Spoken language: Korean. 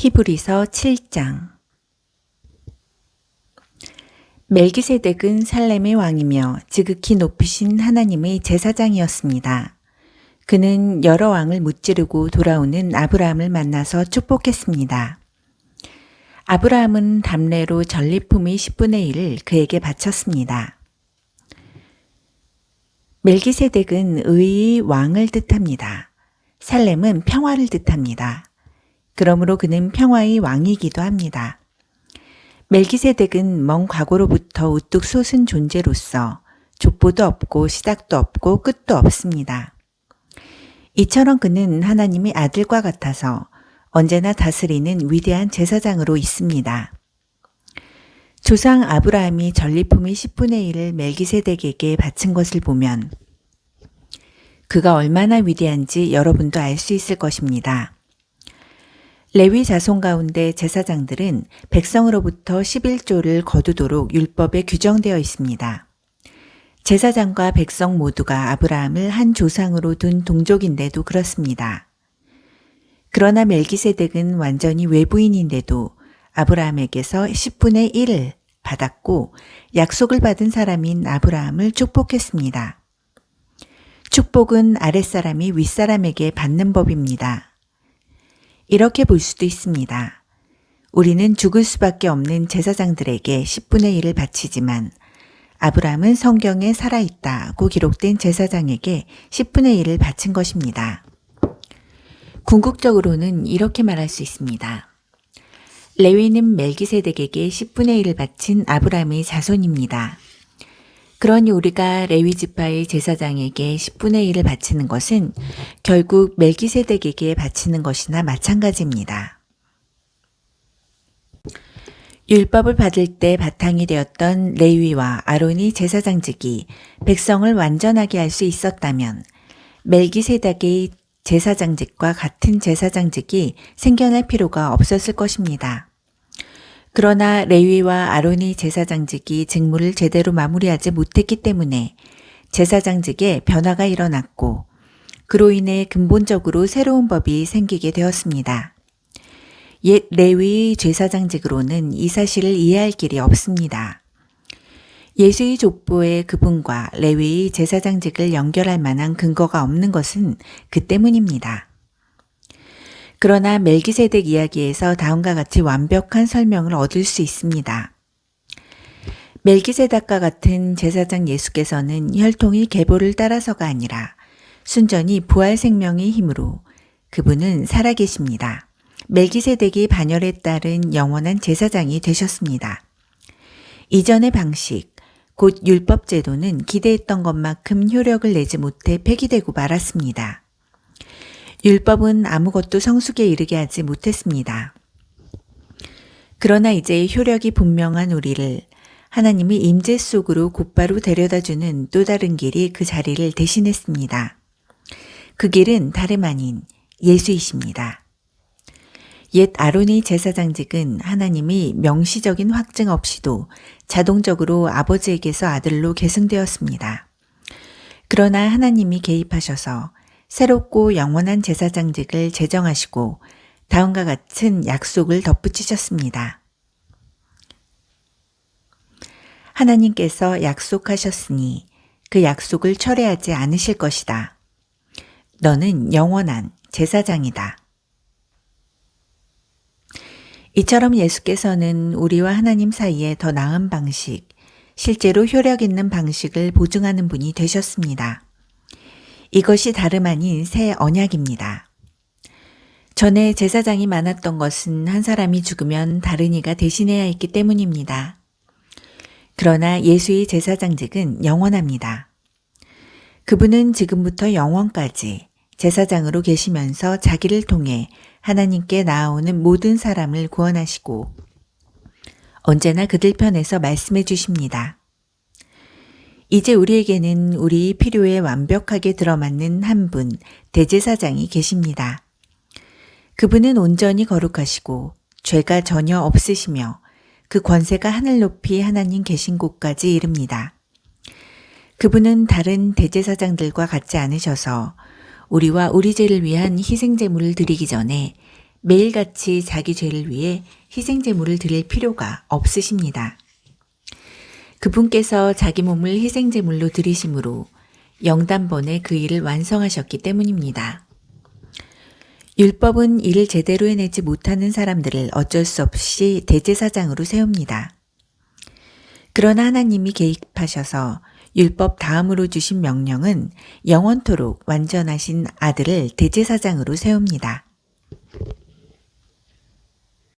히브리서 7장. 멜기세덱은 살렘의 왕이며 지극히 높으신 하나님의 제사장이었습니다. 그는 여러 왕을 무찌르고 돌아오는 아브라함을 만나서 축복했습니다. 아브라함은 담례로 전리품의 10분의 1을 그에게 바쳤습니다. 멜기세덱은 의의 왕을 뜻합니다. 살렘은 평화를 뜻합니다. 그러므로 그는 평화의 왕이기도 합니다. 멜기세덱은 먼 과거로부터 우뚝 솟은 존재로서 족보도 없고 시작도 없고 끝도 없습니다. 이처럼 그는 하나님의 아들과 같아서 언제나 다스리는 위대한 제사장으로 있습니다. 조상 아브라함이 전리품의 10분의 1을 멜기세덱에게 바친 것을 보면 그가 얼마나 위대한지 여러분도 알 수 있을 것입니다. 레위 자손 가운데 제사장들은 백성으로부터 11조를 거두도록 율법에 규정되어 있습니다. 제사장과 백성 모두가 아브라함을 한 조상으로 둔 동족인데도 그렇습니다. 그러나 멜기세덱은 완전히 외부인인데도 아브라함에게서 10분의 1을 받았고 약속을 받은 사람인 아브라함을 축복했습니다. 축복은 아랫사람이 윗사람에게 받는 법입니다. 이렇게 볼 수도 있습니다. 우리는 죽을 수밖에 없는 제사장들에게 10분의 1을 바치지만 아브라함은 성경에 살아있다고 기록된 제사장에게 10분의 1을 바친 것입니다. 궁극적으로는 이렇게 말할 수 있습니다. 레위는 멜기세덱에게 10분의 1을 바친 아브라함의 자손입니다. 그러니 우리가 레위 지파의 제사장에게 10분의 1을 바치는 것은 결국 멜기세덱에게 바치는 것이나 마찬가지입니다. 율법을 받을 때 바탕이 되었던 레위와 아론이 제사장직이 백성을 완전하게 할 수 있었다면 멜기세덱의 제사장직과 같은 제사장직이 생겨날 필요가 없었을 것입니다. 그러나 레위와 아론이 제사장직이 직무를 제대로 마무리하지 못했기 때문에 제사장직에 변화가 일어났고 그로 인해 근본적으로 새로운 법이 생기게 되었습니다. 옛 레위의 제사장직으로는 이 사실을 이해할 길이 없습니다. 예수의 족보에 그분과 레위의 제사장직을 연결할 만한 근거가 없는 것은 그 때문입니다. 그러나 멜기세덱 이야기에서 다음과 같이 완벽한 설명을 얻을 수 있습니다. 멜기세덱과 같은 제사장 예수께서는 혈통의 계보를 따라서가 아니라 순전히 부활 생명의 힘으로 그분은 살아계십니다. 멜기세덱의 반열에 따른 영원한 제사장이 되셨습니다. 이전의 방식, 곧 율법 제도는 기대했던 것만큼 효력을 내지 못해 폐기되고 말았습니다. 율법은 아무것도 성숙에 이르게 하지 못했습니다. 그러나 이제 효력이 분명한 우리를 하나님의 임재 속으로 곧바로 데려다주는 또 다른 길이 그 자리를 대신했습니다. 그 길은 다름 아닌 예수이십니다. 옛 아론의 제사장직은 하나님의 명시적인 확증 없이도 자동적으로 아버지에게서 아들로 계승되었습니다. 그러나 하나님이 개입하셔서 새롭고 영원한 제사장직을 제정하시고 다음과 같은 약속을 덧붙이셨습니다. 하나님께서 약속하셨으니 그 약속을 철회하지 않으실 것이다. 너는 영원한 제사장이다. 이처럼 예수께서는 우리와 하나님 사이에 더 나은 방식, 실제로 효력 있는 방식을 보증하는 분이 되셨습니다. 이것이 다름 아닌 새 언약입니다. 전에 제사장이 많았던 것은 한 사람이 죽으면 다른 이가 대신해야 했기 때문입니다. 그러나 예수의 제사장직은 영원합니다. 그분은 지금부터 영원까지 제사장으로 계시면서 자기를 통해 하나님께 나아오는 모든 사람을 구원하시고 언제나 그들 편에서 말씀해 주십니다. 이제 우리에게는 우리 필요에 완벽하게 들어맞는 한 분, 대제사장이 계십니다. 그분은 온전히 거룩하시고 죄가 전혀 없으시며 그 권세가 하늘 높이 하나님 계신 곳까지 이릅니다. 그분은 다른 대제사장들과 같지 않으셔서 우리와 우리 죄를 위한 희생 제물을 드리기 전에 매일같이 자기 죄를 위해 희생제물을 드릴 필요가 없으십니다. 그분께서 자기 몸을 희생제물로 드리심으로 영단번에 그 일을 완성하셨기 때문입니다. 율법은 일을 제대로 해내지 못하는 사람들을 어쩔 수 없이 대제사장으로 세웁니다. 그러나 하나님이 개입하셔서 율법 다음으로 주신 명령은 영원토록 완전하신 아들을 대제사장으로 세웁니다.